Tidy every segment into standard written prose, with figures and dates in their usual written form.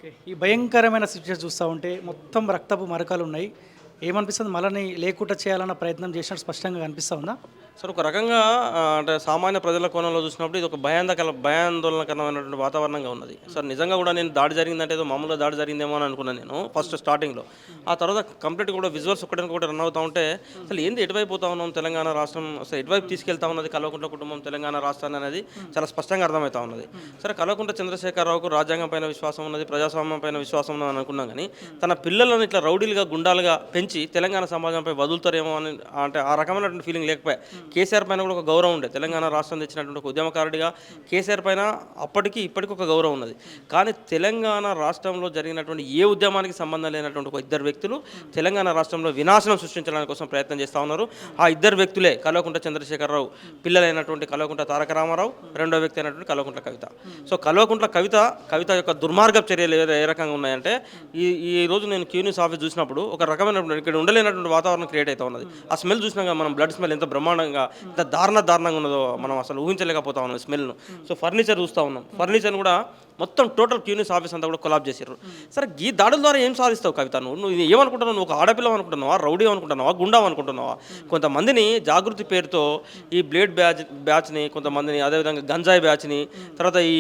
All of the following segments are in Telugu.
ఓకే. ఈ భయంకరమైన సిట్యుయేషన్ చూస్తా ఉంటే మొత్తం రక్తపు మరకలున్నాయి. ఏమనిపిస్తుంది? మళ్ళని లేకుండా చేయాలన్న ప్రయత్నం చేసినట్టు స్పష్టంగా కనిపిస్తా ఉందా? సార్ ఒక రకంగా అంటే సామాన్య ప్రజల కోణంలో చూసినప్పుడు ఇది ఒక భయాందోళనకరమైనటువంటి వాతావరణంగా ఉన్నది. సార్ నిజంగా కూడా నేను దాడి జరిగిందంటే ఏదో మామూలుగా దాడి జరిగిందేమో అని అనుకున్నాను నేను ఫస్ట్ స్టార్టింగ్‌లో. ఆ తర్వాత కంప్లీట్‌గా కూడా విజువల్స్ ఒకటి రన్ అవుతా ఉంటే అసలు ఏంది ఎటువైపు పోతా ఉన్నాం తెలంగాణ రాష్ట్రం అసలు ఎటువైపు తీసుకెళ్తా ఉన్నది కల్వకుంట్ల కుటుంబం తెలంగాణ రాష్ట్రాన్ని అనేది చాలా స్పష్టంగా అర్థమవుతా ఉన్నది. సరే కల్వకుంట్ల చంద్రశేఖరరావుకు రాజ్యాంగం పైన విశ్వాసం ఉన్నది, ప్రజాస్వామ్యం పైన విశ్వాసం ఉన్నది అని అనుకున్నాం కానీ తన పిల్లలను ఇట్లా రౌడీలుగా, గుండాలుగా పెంచి తెలంగాణ సమాజంపై వదులుతారేమో అని అంటే ఆ రకమైనటువంటి ఫీలింగ్ లేకపోయా. కేసీఆర్ పైన కూడా ఒక గౌరవం ఉండే తెలంగాణ రాష్ట్రం తెచ్చినటువంటి ఒక ఉద్యమకారుడిగా కేసీఆర్ పైన అప్పటికి ఇప్పటికి ఒక గౌరవం ఉన్నది. కానీ తెలంగాణ రాష్ట్రంలో జరిగినటువంటి ఏ ఉద్యమానికి సంబంధం లేనటువంటి ఒక ఇద్దరు వ్యక్తులు తెలంగాణ రాష్ట్రంలో వినాశనం సృష్టించడానికి కోసం ప్రయత్నం చేస్తూ ఉన్నారు. ఆ ఇద్దరు వ్యక్తులే కల్వకుంట్ల చంద్రశేఖరరావు పిల్లలైనటువంటి కల్వకుంట్ల తారక రామారావు, రెండో వ్యక్తి అయినటువంటి కల్వకుంట్ల కవిత. సో కల్వకుంట్ల కవిత యొక్క దుర్మార్గ చర్యలు ఏ రకంగా ఉన్నాయంటే ఈ ఈ రోజు నేను క్యూ న్యూస్ ఆఫీస్ చూసినప్పుడు ఒక రకమైనటువంటి ఇక్కడ ఉండలేనటువంటి వాతావరణం క్రియేట్ అవుతా ఉన్నది. ఆ స్మెల్ చూసినాక మనం బ్లడ్ స్మెల్ ఎంత బ్రహ్మాండంగా ఎంత దారుణంగా ఉన్నదో మనం అసలు ఊహించలేకపోతా ఉన్నాం స్మెల్ను. సో ఫర్నిచర్ చూస్తూ ఉన్నాం. ఫర్నిచర్ని కూడా మొత్తం టోటల్ క్యూనిస్ ఆఫీస్ అంతా కూడా కొలాబ్ చేశారు. సరే ఈ దాడుల ద్వారా ఏం సాధిస్తావు కవిత? నువ్వు ఇది ఏమనుకుంటున్నావు? నువ్వు ఒక ఆడపిల్ల అనుకుంటున్నావా, రౌడీ అనుకుంటున్నావా, గుండా అనుకుంటున్నావా? కొంతమందిని జాగృతి పేరుతో ఈ బ్లేడ్ బ్యాచ్ని, కొంతమందిని అదేవిధంగా గంజాయి బ్యాచ్ని, తర్వాత ఈ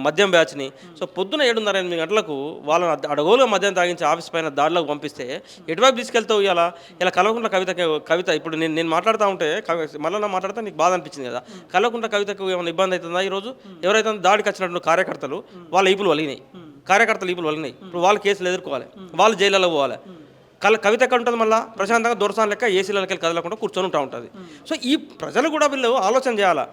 మద్యం బ్యాచ్ని సో పొద్దున 7:30-8 గంటలకు వాళ్ళని అడగోలుగా మద్యం తాగించి ఆఫీస్ పైన దాడిలోకి పంపిస్తే ఎటువైపు తీసుకెళ్తావు? ఇలా కల్వకుంట్ల కవిత ఇప్పుడు నేను మాట్లాడుతూ ఉంటే మళ్ళీ మాట్లాడితే నీకు బాధ అనిపించింది కదా. కల్వకుంట్ల కవితకు ఏమైనా ఇబ్బంది అవుతుందా? ఈరోజు ఎవరైతే దాడికి వచ్చినటువంటి కార్యకర్తలు వాళ్ళ ఈపులు వలిగినాయి, కార్యకర్తలు ఈపులు వలిగినాయి. ఇప్పుడు వాళ్ళు కేసులు ఎదుర్కోవాలి, వాళ్ళు జైల్లో పోవాలి. కవిత ఎక్కడ ఉంటుంది? మళ్ళీ ప్రశాంతంగా దొరసాన్ లెక్క ఏసీలకి కదలకుండా కూర్చొని ఉంటుంది. సో ఈ ప్రజలు కూడా వీళ్ళు ఆలోచన చేయాలా.